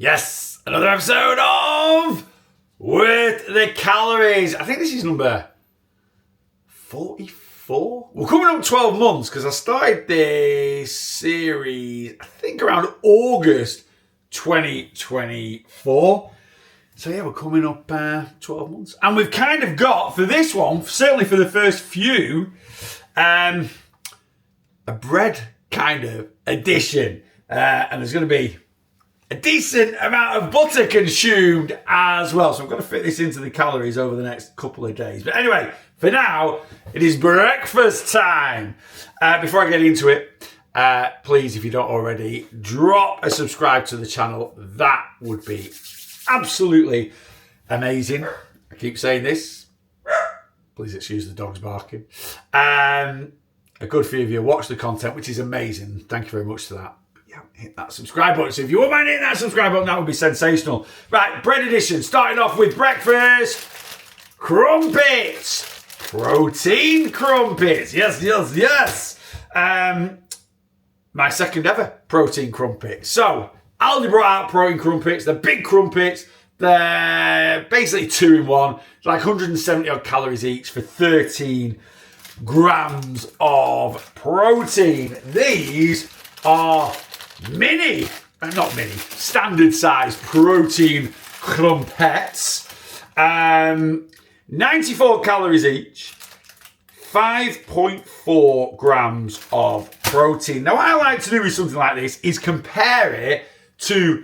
Yes, another episode of With the Calories. I think this is number 44. We're coming up 12 months because I started this series, I think around August 2024. So yeah, we're coming up 12 months. And we've kind of got, for this one, certainly for the first few, a bread kind of edition. And there's going to be a decent amount of butter consumed as well. So I'm going to fit this into the calories over the next couple of days. But anyway, for now, it is breakfast time. Before I get into it, please, if you don't already, drop a subscribe to the channel. That would be absolutely amazing. I keep saying this. Please excuse the dogs barking. A good few of you watch the content, which is amazing. Thank you very much for that. Yeah, hit that subscribe button. So if you wouldn't mind hitting that subscribe button, that would be sensational. Right, bread edition. Starting off with breakfast crumpets. Protein crumpets. Yes. My second ever protein crumpet. So, ALDI brought out protein crumpets. They're big crumpets. They're basically 2-in-1. It's like 170 odd calories each for 13 grams of protein. These are standard size protein crumpets. 94 calories each, 5.4 grams of protein. Now, what I like to do with something like this is compare it to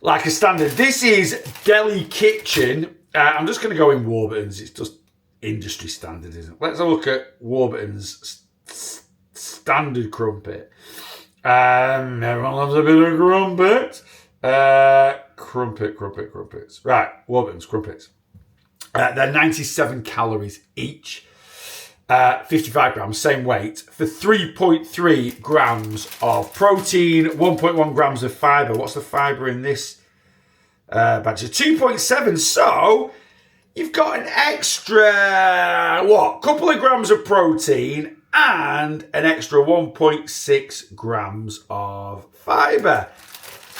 like a standard. This is Deli Kitchen. I'm just going to go in Warburton's. It's just industry standard, isn't it? Let's have a look at Warburton's standard crumpet. Everyone loves a bit of crumpets. Right, Warburton's crumpets. They're 97 calories each. 55 grams, same weight, for 3.3 grams of protein, 1.1 grams of fibre. What's the fibre in this batch? 2.7. So you've got an extra, couple of grams of protein and an extra 1.6 grams of fibre. I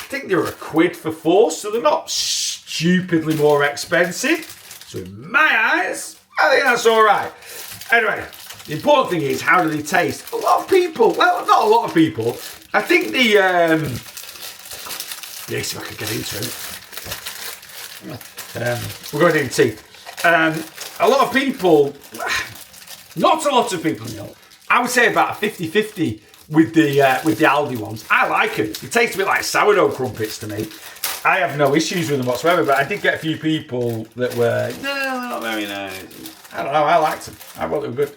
think they were £1 for 4, so they're not stupidly more expensive. So in my eyes, I think that's all right. Anyway, the important thing is, how do they taste? A lot of people, well, not a lot of people, I think the, yes, if I could get into it. We're going into tea. A lot of people, not a lot of people, I would say about 50-50 with the ALDI ones. I like them. They taste a bit like sourdough crumpets to me. I have no issues with them whatsoever, but I did get a few people that were, no, they're not very nice. I don't know, I liked them. I thought they were good.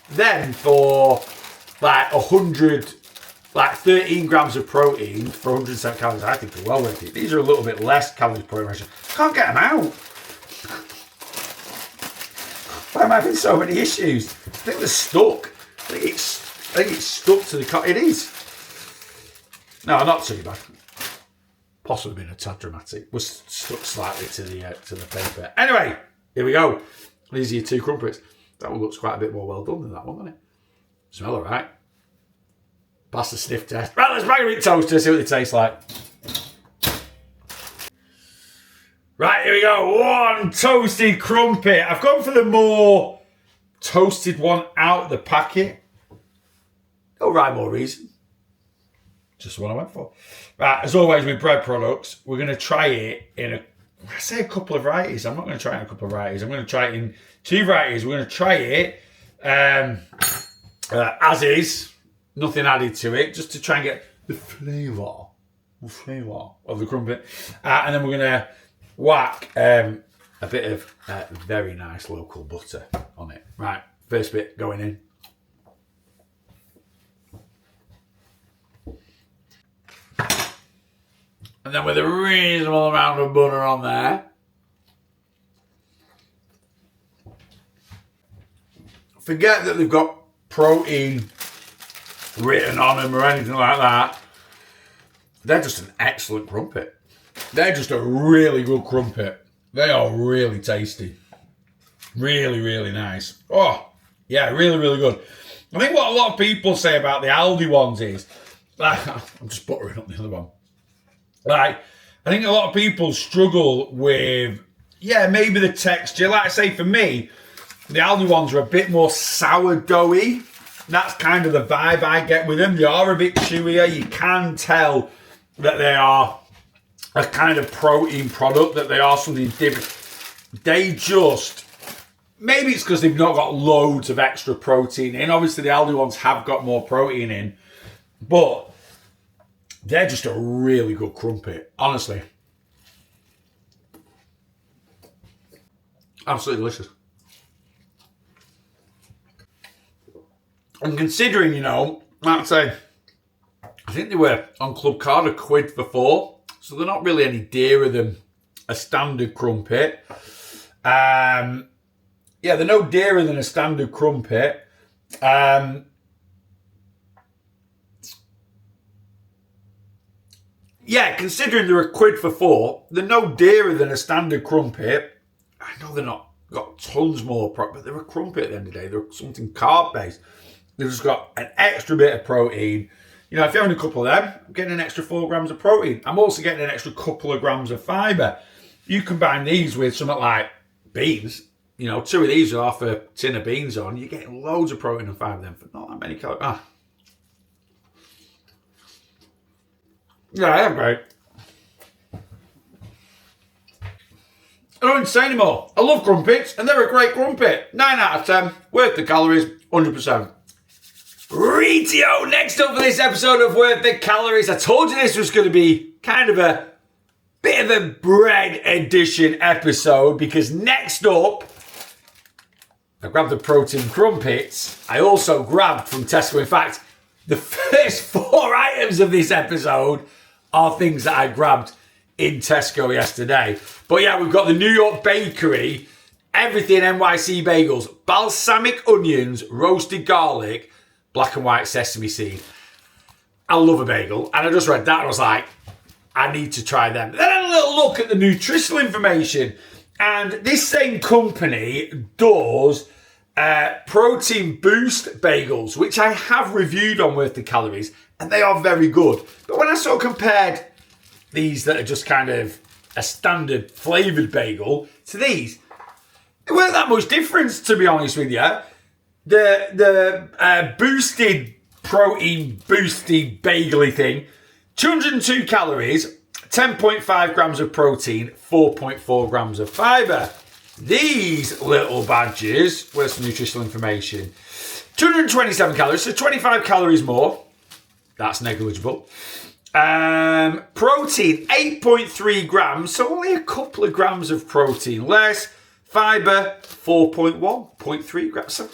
Then for like 13 grams of protein for 107 calories, I think they're well worth it. These are a little bit less calories per ration. Can't get them out. Why am I having so many issues? I think they're stuck. I think it's stuck to the it is. No, not too bad. Possibly been a tad dramatic. Was stuck slightly to the paper. Anyway, here we go. These are your two crumpets. That one looks quite a bit more well done than that one, doesn't it? Smell all right. Pass the sniff test. Right, let's bang them in toaster, see what they taste like. Right, here we go. One toasted crumpet. I've gone for the more toasted one out of the packet. No rhyme or reason. Just what I went for. Right, as always with bread products, we're going to try it in a couple of varieties. I'm not going to try it in a couple of varieties. I'm going to try it in 2 varieties. We're going to try it as is, nothing added to it, just to try and get the flavour of the crumpet. And then we're going to whack a bit of very nice local butter on it. Right, first bit going in. And then with a reasonable amount of butter on there. Forget that they've got protein written on them or anything like that. They're just an excellent crumpet. They're just a really good crumpet. They are really tasty. Really, really nice. Oh, yeah, really, really good. I think what a lot of people say about the ALDI ones is I'm just buttering up the other one. Like, I think a lot of people struggle with, maybe the texture. Like I say, for me, the Aldi ones are a bit more sourdoughy. That's kind of the vibe I get with them. They are a bit chewier. You can tell that they are a kind of protein product, that they are something different. They just, maybe it's because they've not got loads of extra protein in. Obviously, the Aldi ones have got more protein in, but they're just a really good crumpet, honestly. Absolutely delicious. And considering, like I say, I think they were on Club Card £1 for 4, so they're not really any dearer than a standard crumpet. They're no dearer than a standard crumpet. Considering they're £1 for 4, they're no dearer than a standard crumpet. I know they're not got tons more, but they're a crumpet at the end of the day. They're something carb based. They've just got an extra bit of protein. If you're having a couple of them, I'm getting an extra 4 grams of protein. I'm also getting an extra couple of grams of fibre. You combine these with something like beans. 2 of these are half a tin of beans on. You're getting loads of protein and fibre then for not that many calories. Yeah, they're great. I don't need to say anymore. I love crumpets, and they're a great crumpet. 9 out of 10. Worth the calories, 100%. Righty-o, next up for this episode of Worth the Calories. I told you this was going to be kind of a bit of a bread edition episode, because next up, I grabbed the protein crumpets. I also grabbed from Tesco. In fact, the first 4 items of this episode are things that I grabbed in Tesco yesterday. But we've got the New York Bakery Everything NYC Bagels, balsamic onions, roasted garlic, black and white sesame seed. I love a bagel, and I just read that and I was like, I need to try them. Then I had a little look at the nutritional information, and this same company does protein boost bagels, which I have reviewed on Worth the Calories, and they are very good. But when I sort of compared these that are just kind of a standard flavoured bagel to these, there weren't that much difference, to be honest with you. The boosted protein boosted bagely thing, 202 calories, 10.5 grams of protein, 4.4 grams of fibre. These little badges, where's some nutritional information? 227 calories, so 25 calories more. That's negligible. Protein, 8.3 grams, so only a couple of grams of protein less. Fibre, 0.3 grams. So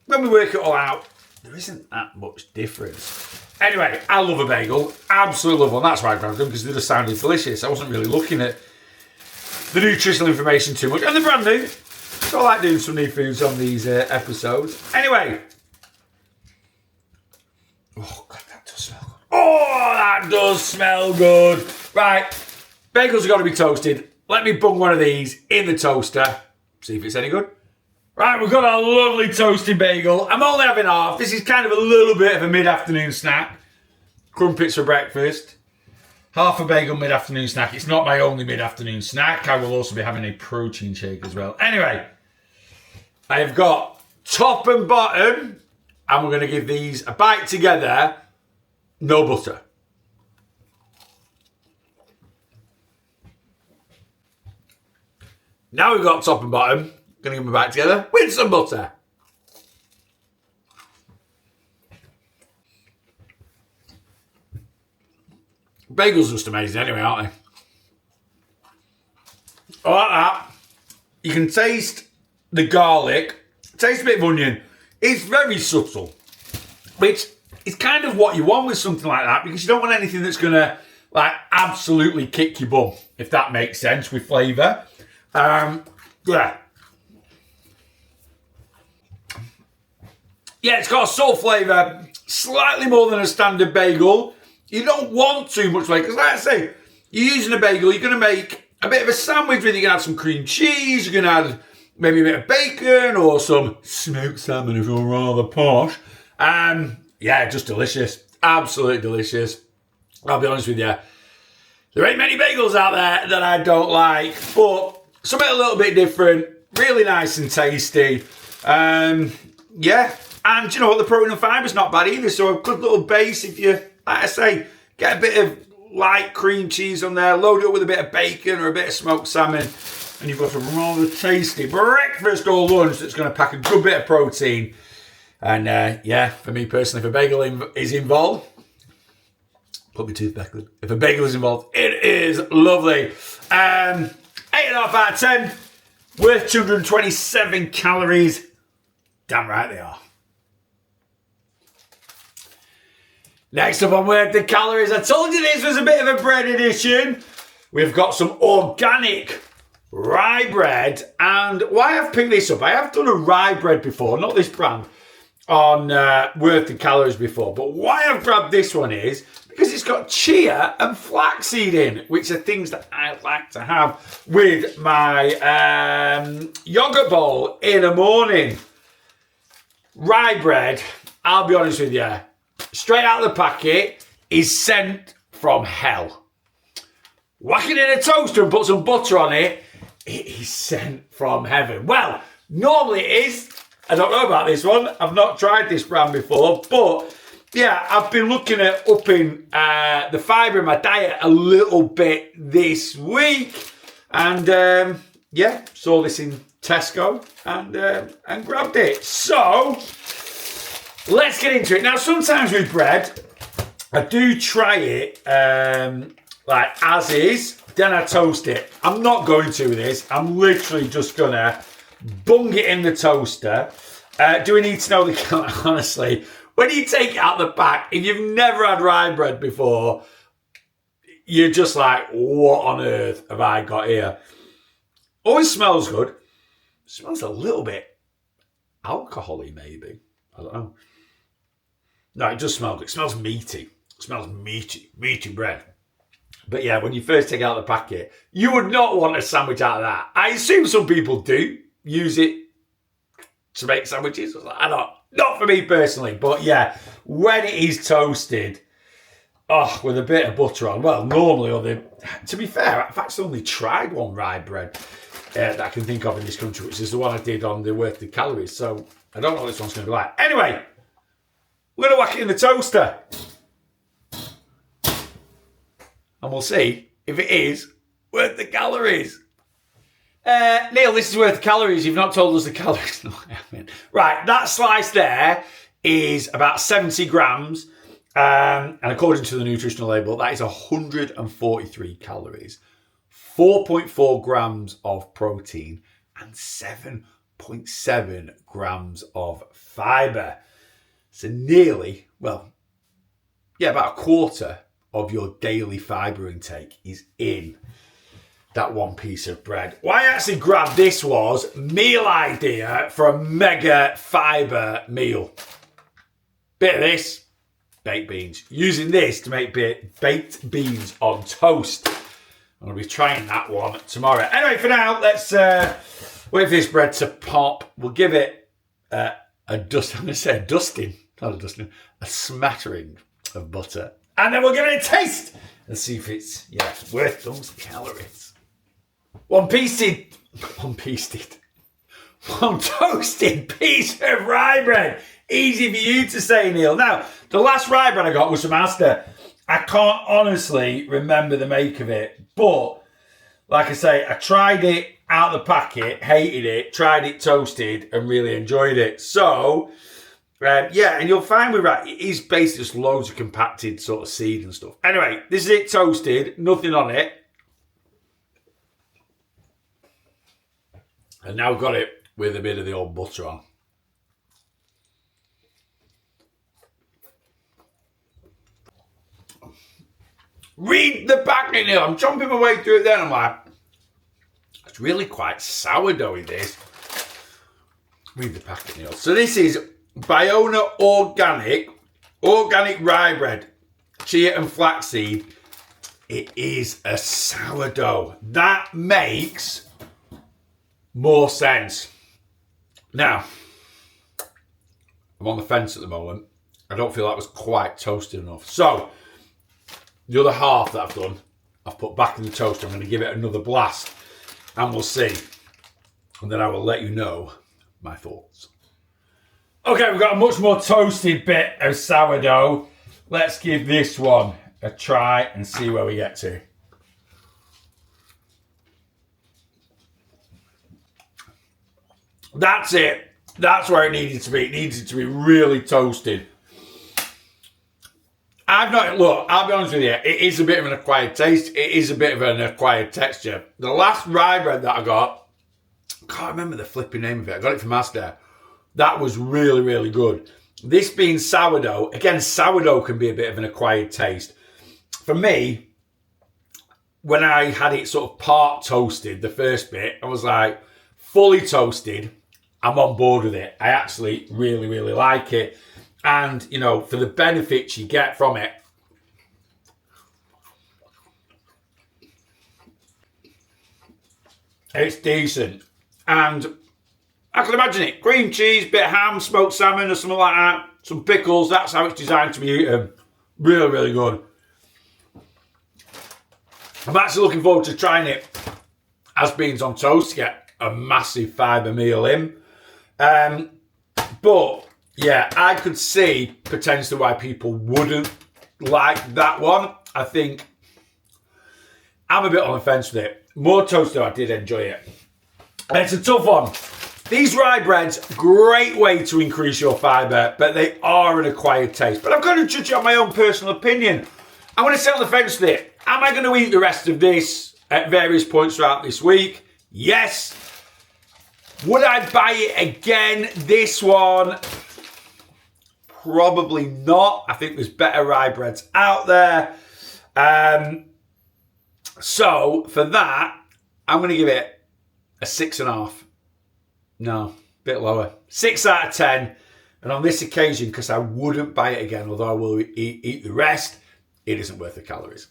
when we work it all out, there isn't that much difference. Anyway, I love a bagel. Absolutely love one. That's why I grabbed them, because they just sounded delicious. I wasn't really looking at the nutritional information too much. And they're brand new. So I like doing some new foods on these episodes. Anyway. Oh, God, that does smell good. Oh, that does smell good. Right. Bagels have got to be toasted. Let me bung one of these in the toaster. See if it's any good. Right, we've got a lovely toasted bagel. I'm only having half. This is kind of a little bit of a mid-afternoon snack. Crumpets for breakfast. Half a bagel mid-afternoon snack. It's not my only mid-afternoon snack. I will also be having a protein shake as well. Anyway, I have got top and bottom, and we're going to give these a bite together. No butter. Now we've got top and bottom. Going to give them a bite together with some butter. Bagels are just amazing anyway, aren't they? I like that. You can taste the garlic, taste a bit of onion. It's very subtle, which is kind of what you want with something like that, because you don't want anything that's going to absolutely kick your bum, if that makes sense, with flavour. Yeah, it's got a salt flavour, slightly more than a standard bagel. You don't want too much flavour, because like I say, you're using a bagel, you're going to make a bit of a sandwich with it. You're going to add some cream cheese, you're going to add maybe a bit of bacon or some smoked salmon if you're rather posh. Yeah, just delicious. Absolutely delicious. I'll be honest with you. There ain't many bagels out there that I don't like, but something a little bit different. Really nice and tasty. Yeah. And you know what? The protein and fiber's not bad either. So a good little base if you, like I say, get a bit of light cream cheese on there, load it up with a bit of bacon or a bit of smoked salmon, and you've got a rather tasty breakfast or lunch that's going to pack a good bit of protein. And yeah, for me personally, if a bagel is involved, put my tooth back in. If a bagel is involved, it is lovely. 8.5 out of 10, worth 227 calories. Damn right they are. Next up on Worth the Calories, I told you this was a bit of a bread edition. We've got some organic rye bread. And why I've picked this up, I have done a rye bread before, not this brand, on Worth the Calories before. But why I've grabbed this one is because it's got chia and flaxseed in, which are things that I like to have with my yogurt bowl in the morning. Rye bread, I'll be honest with you, straight out of the packet, is sent from hell. Whack it in a toaster and put some butter on it, it is sent from heaven. Well, normally it is. I don't know about this one. I've not tried this brand before, but yeah, I've been looking at upping the fibre in my diet a little bit this week. And yeah, saw this in Tesco and grabbed it. So let's get into it. Now, sometimes with bread, I do try it like as is, then I toast it. I'm not going to with this. I'm literally just gonna bung it in the toaster. Do we need to know the honestly, when you take it out the pack, if you've never had rye bread before, you're just like, what on earth have I got here? Always smells good. Smells a little bit alcohol-y, maybe. I don't know. No, it does smell good. It smells meaty. It smells meaty bread. But yeah, when you first take it out of the packet, you would not want a sandwich out of that. I assume some people do use it to make sandwiches. I don't. Not for me personally, but yeah, when it is toasted, oh, with a bit of butter on. Well, normally, to be fair, I've actually only tried one rye bread that I can think of in this country, which is the one I did on the Worth the Calories. So I don't know what this one's going to be like. Anyway, we're going to whack it in the toaster. And we'll see if it is worth the calories. Neil, this is worth the calories. You've not told us the calories. No, I haven't. Right, that slice there is about 70 grams. And according to the nutritional label, that is 143 calories, 4.4 grams of protein, and 7.7 grams of fibre. So nearly, well, yeah, about a quarter of your daily fibre intake is in that one piece of bread. Why I actually grabbed this was meal idea for a mega fibre meal. Bit of this, baked beans. Using this to make baked beans on toast. I'm going to be trying that one tomorrow. Anyway, for now, let's wait for this bread to pop. We'll give it a dusting, not a dusting, a smattering of butter. And then we'll give it a taste and see if it's, yeah, worth those calories. One toasted piece of rye bread. Easy for you to say, Neil. Now, the last rye bread I got was from Asda. I can't honestly remember the make of it, but like I say, I tried it out of the packet, hated it, tried it toasted, and really enjoyed it. So, yeah, and you'll find with rye, it is basically just loads of compacted sort of seed and stuff. Anyway, this is it toasted, nothing on it. And now I've got it with a bit of the old butter on. Read the packaging here. I'm chomping my way through it then. I'm like, it's really quite sourdoughy, this. Read the packaging here. So this is Biona organic rye bread, chia and flaxseed. It is a sourdough. That makes more sense. Now, I'm on the fence at the moment. I don't feel that was quite toasted enough. So, the other half that I've done, I've put back in the toaster. I'm going to give it another blast and we'll see. And then I will let you know my thoughts. Okay, we've got a much more toasted bit of sourdough. Let's give this one a try and see where we get to. That's it. That's where it needed to be. It needed to be really toasted. I'll be honest with you, it is a bit of an acquired taste. It is a bit of an acquired texture. The last rye bread that I got, I can't remember the flipping name of it. I got it from Asda. That was really, really good. This being sourdough, again, sourdough can be a bit of an acquired taste. For me, when I had it sort of part toasted, the first bit, I was like, fully toasted, I'm on board with it. I actually really, really like it. And, you know, for the benefits you get from it, it's decent. And I can imagine it. Cream cheese, bit of ham, smoked salmon or something like that. Some pickles, that's how it's designed to be eaten. Really, really good. I'm actually looking forward to trying it as beans on toast to get a massive fibre meal in. But yeah, I could see potentially why people wouldn't like that one. I think I'm a bit on the fence with it. More toast though, I did enjoy it. It's a tough one. These rye breads, great way to increase your fibre, but they are an acquired taste. But I've got to judge it on my own personal opinion. I'm going to sit on the fence with it. Am I going to eat the rest of this at various points throughout this week? Yes. Would I buy it again? This one, probably not. I think there's better rye breads out there. So for that, I'm going to give it a 6.5. No, a bit lower. 6 out of 10. And on this occasion, because I wouldn't buy it again, although I will eat the rest, it isn't worth the calories.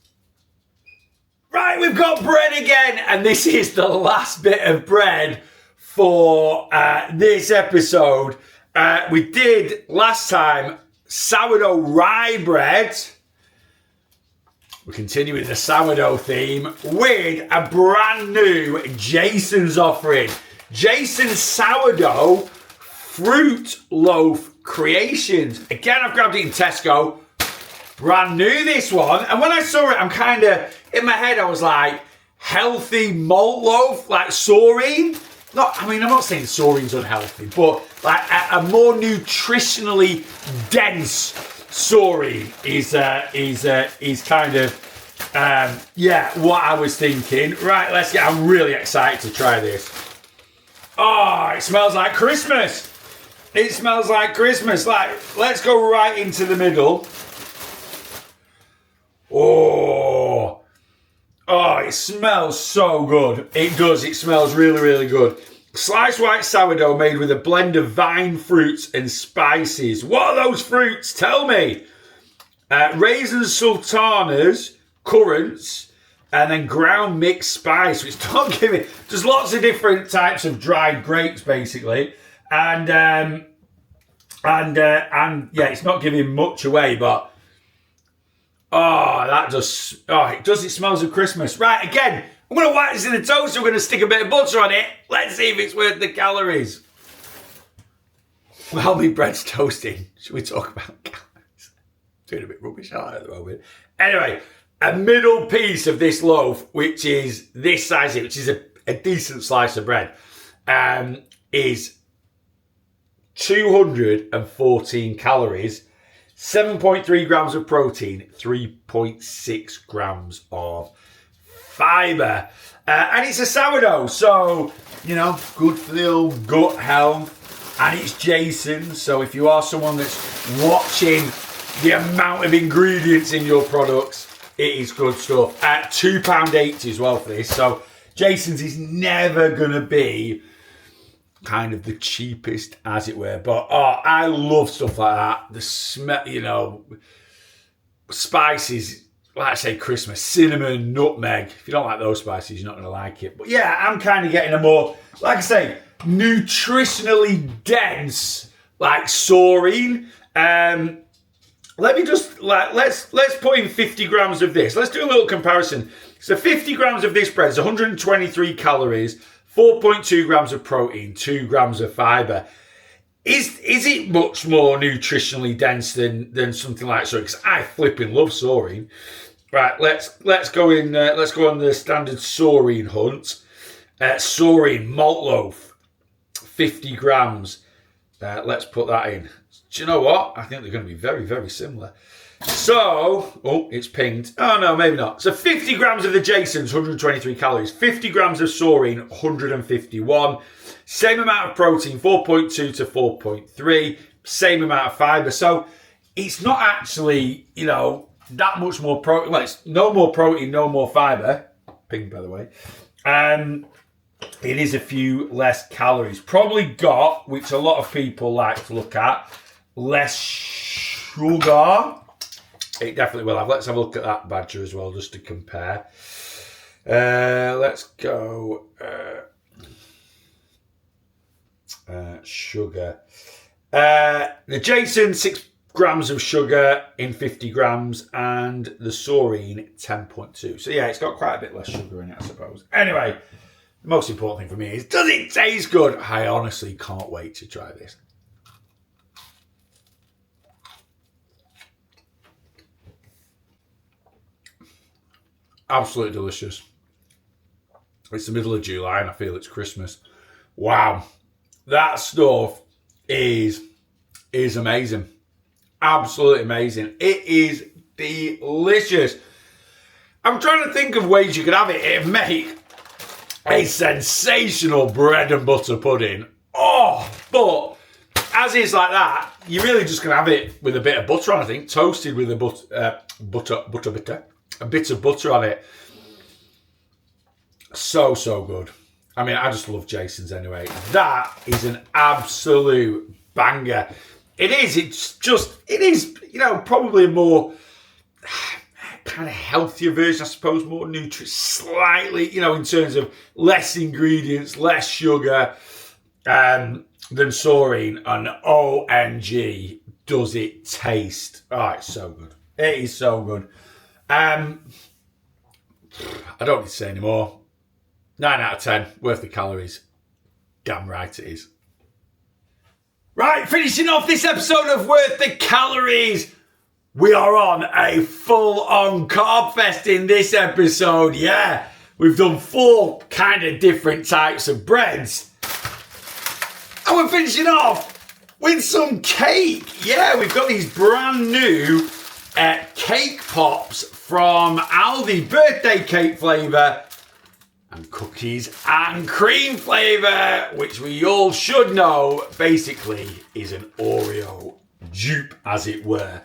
Right, we've got bread again. And this is the last bit of bread for this episode. We did last time sourdough rye bread. We're continuing the sourdough theme with a brand new Jason's offering. Jason's Sourdough Fruit Loaf Creations. Again, I've grabbed it in Tesco. Brand new, this one. And when I saw it, I'm kind of, in my head, I was like, healthy malt loaf, like Saurine. I'm not saying Saurine's unhealthy, but like a more nutritionally dense Saurine is kind of, what I was thinking. Right, I'm really excited to try this. Oh, it smells like Christmas. It smells like Christmas. Let's go right into the middle. Oh, it smells so good. It does. It smells really, really good. Sliced white sourdough made with a blend of vine fruits and spices. What are those fruits? Tell me. Raisins, sultanas, currants, and then ground mixed spice, which don't give me. There's lots of different types of dried grapes, basically, and it's not giving much away, but it smells of Christmas. Right, again, I'm going to whack this in the toaster. We're going to stick a bit of butter on it. Let's see if it's worth the calories. While my bread's toasting, should we talk about calories? Doing a bit rubbish at the moment. Anyway, a middle piece of this loaf, which is this size here, which is a decent slice of bread, is 214 calories, 7.3 grams of protein, 3.6 grams of fibre. And it's a sourdough, so, good for the old gut health. And it's Jason, so if you are someone that's watching the amount of ingredients in your products, it is good stuff. At £2.80 as well for this. So Jason's is never going to be kind of the cheapest, as it were. But I love stuff like that. The smell, spices, like I say, Christmas, cinnamon, nutmeg. If you don't like those spices, you're not going to like it. But yeah, I'm kind of getting a more, like I say, nutritionally dense, like Saurine. let me just, let's put in 50 grams of this. Let's do a little comparison. So 50 grams of this bread is 123 calories, 4.2 grams of protein, 2 grams of fibre. Is it much more nutritionally dense than something like sourdough? Because I flipping love saurine. Right, let's go on the standard saurine hunt. Saurine malt loaf, 50 grams. Let's put that in. Do you know what? I think they're going to be very, very similar. So, oh, it's pinged. Oh, no, maybe not. So 50 grams of the Jason's, 123 calories. 50 grams of saurine, 151. Same amount of protein, 4.2 to 4.3. Same amount of fibre. So it's not actually, that much more protein. Well, it's no more protein, no more fibre. Pinged, by the way. It is a few less calories. Probably got, which a lot of people like to look at, less sugar. It definitely will have. Let's have a look at that badger as well, just to compare. Let's go sugar. The Jason, 6 grams of sugar in 50 grams, and the saurine, 10.2. So yeah, it's got quite a bit less sugar in it, I suppose. Anyway, the most important thing for me is, does it taste good? I honestly can't wait to try this. Absolutely delicious. It's the middle of July and I feel it's Christmas. Wow. That stuff is amazing. Absolutely amazing. It is delicious. I'm trying to think of ways you could have it. It'd make a sensational bread and butter pudding. Oh, but as is like that, you're really just going to have it with a bit of butter on, I think. Toasted with a a bit of butter on it. So good. I mean, I just love Jason's anyway. That is an absolute banger. It is. It is, probably a more kind of healthier version, I suppose, more nutritious, slightly, in terms of less ingredients, less sugar than saurine. And OMG, does it taste? Oh, it's so good. It is so good. I don't need to say any more. 9 out of 10, worth the calories. Damn right it is. Right, finishing off this episode of Worth the Calories. We are on a full-on carb fest in this episode. Yeah, we've done 4 kind of different types of breads. And we're finishing off with some cake. Yeah, we've got these brand new cake pops from ALDI, birthday cake flavour, and cookies and cream flavour, which we all should know basically is an Oreo dupe, as it were.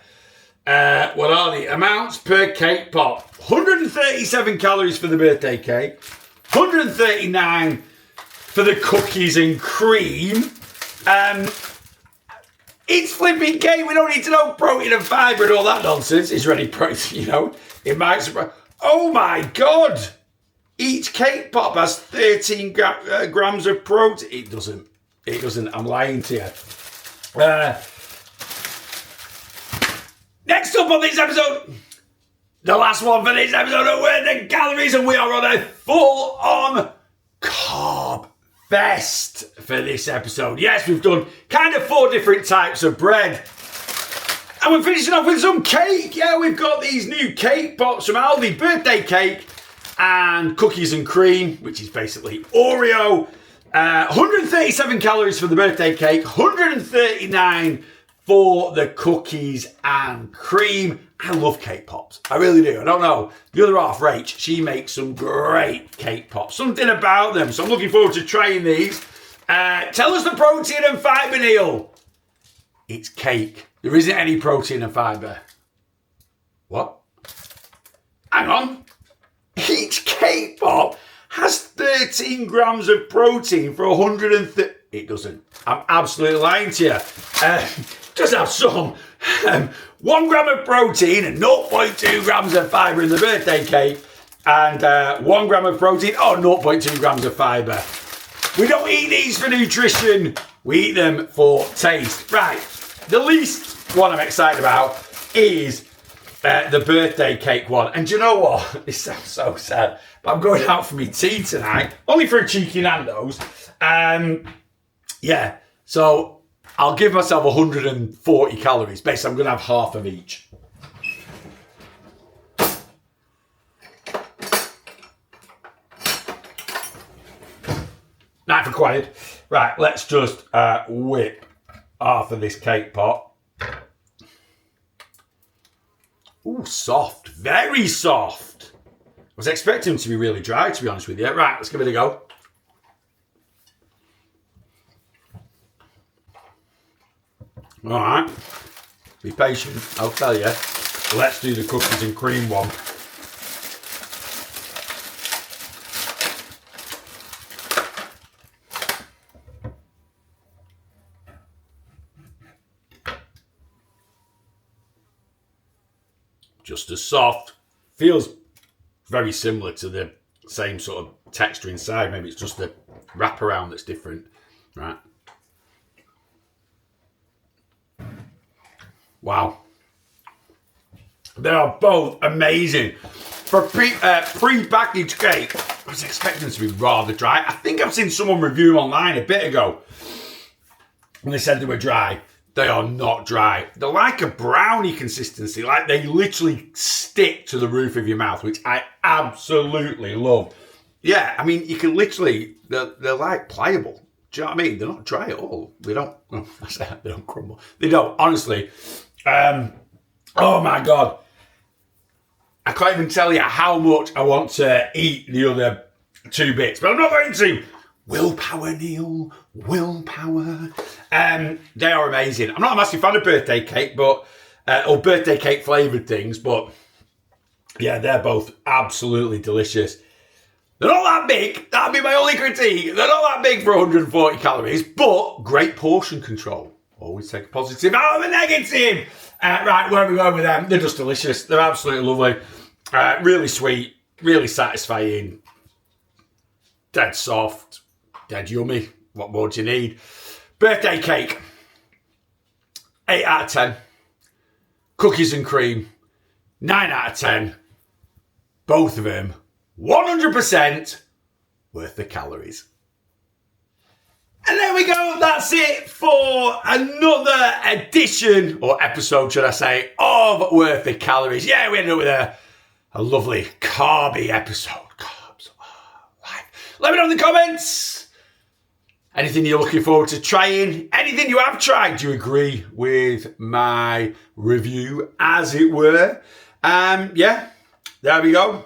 What are the amounts per cake pop? 137 calories for the birthday cake, 139 for the cookies and cream. It's flipping cake. We don't need to know protein and fibre and all that nonsense. It's ready protein, It might surprise. Oh my God. Each cake pop has 13 grams of protein. It doesn't. I'm lying to you. Next up on this episode, the last one for this episode of Worth the Calories, and we are on a full-on carb fest for this episode. Yes, we've done kind of 4 different types of bread. And we're finishing off with some cake. Yeah, we've got these new cake pops from ALDI, birthday cake and cookies and cream, which is basically Oreo. 137 calories for the birthday cake, 139 for the cookies and cream. I love cake pops. I really do. I don't know. The other half, Rach, she makes some great cake pops. Something about them. So I'm looking forward to trying these. Tell us the protein and fibre, Neil. It's cake. There isn't any protein and fibre. What? Hang on. Each cake pop has 13 grams of protein for 130. It doesn't. I'm absolutely lying to you. Just have some. 1 gram of protein and 0.2 grams of fibre in the birthday cake. And 1 gram of protein, 0.2 grams of fibre. We don't eat these for nutrition. We eat them for taste. Right. The least one I'm excited about is the birthday cake one. And do you know what? This sounds so sad, but I'm going out for my tea tonight, only for a cheeky Nando's. Yeah, so I'll give myself 140 calories. Basically, I'm going to have half of each. Knife acquired. Right, let's just whip half of this cake pot. Ooh, soft. Very soft. I was expecting them to be really dry, to be honest with you. Right, let's give it a go. All right. Be patient, I'll tell you. Let's do the cookies and cream one. Just as soft. Feels very similar to the same sort of texture inside. Maybe it's just the wraparound that's different. Right. Wow. They are both amazing. For pre-packaged cake, I was expecting them to be rather dry. I think I've seen someone review them online a bit ago. And they said they were dry. They are not dry. They're like a brownie consistency. Like they literally stick to the roof of your mouth, which I absolutely love. Yeah, I mean, you can literally, they're like pliable. Do you know what I mean? They're not dry at all. They don't, well, they don't crumble. They don't, honestly. Oh my God. I can't even tell you how much I want to eat the other two bits, but I'm not going to. Willpower, Neil. Willpower. They are amazing. I'm not a massive fan of birthday cake, but or birthday cake flavoured things, but yeah, they're both absolutely delicious. They're not that big. That'd be my only critique. They're not that big for 140 calories, but great portion control. Always take a positive out of a negative. Right, where are we going with them? They're just delicious. They're absolutely lovely. Really sweet, really satisfying, dead soft, dead yummy. What more do you need? Birthday cake, 8 out of 10. Cookies and cream, 9 out of 10. Both of them, 100% worth the calories. And there we go. That's it for another edition, or episode, should I say, of Worth the Calories. Yeah, we ended up with a lovely carby episode. Carbs. Life. Let me know in the comments. Anything you're looking forward to trying? Anything you have tried? Do you agree with my review, as it were? Yeah, there we go.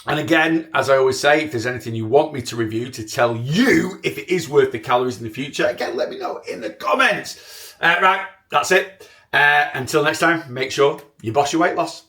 And again, as I always say, if there's anything you want me to review to tell you if it is worth the calories in the future, again, let me know in the comments. Right, that's it. Until next time, make sure you boss your weight loss.